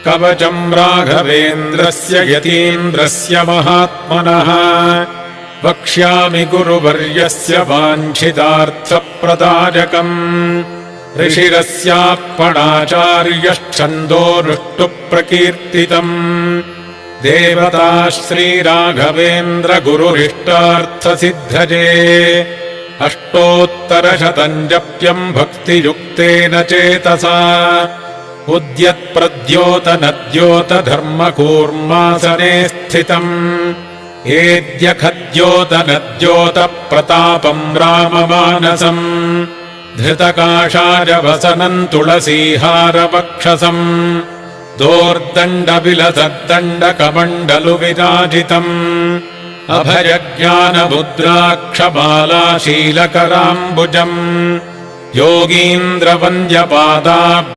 कवचम् राघवेन्द्रस्य यतीन्द्रस्य महात्मनः वक्ष्यामि गुरुवर्यस्य वाञ्छितार्थप्रदायकम् ऋषिरस्याप्पणाचार्यश्छन्दोनुष्टुप्रकीर्तितम् देवता श्रीराघवेन्द्र गुरुरिष्टार्थसिद्धये अष्टोत्तरशतम् जप्यम् भक्तियुक्तेन चेतसा उद्यत्प्रद्योतनद्योतधर्मकूर्मासने स्थितम् एद्यखद्योतनद्योतप्रतापम् राममानसम् धृतकाषायवसनम् तुलसीहारवक्षसम् दोर्दण्डविलसद्दण्डकमण्डलुविराजितम् अभयज्ञानमुद्राक्षमालाशीलकराम्बुजम् योगीन्द्रवन्द्यपादा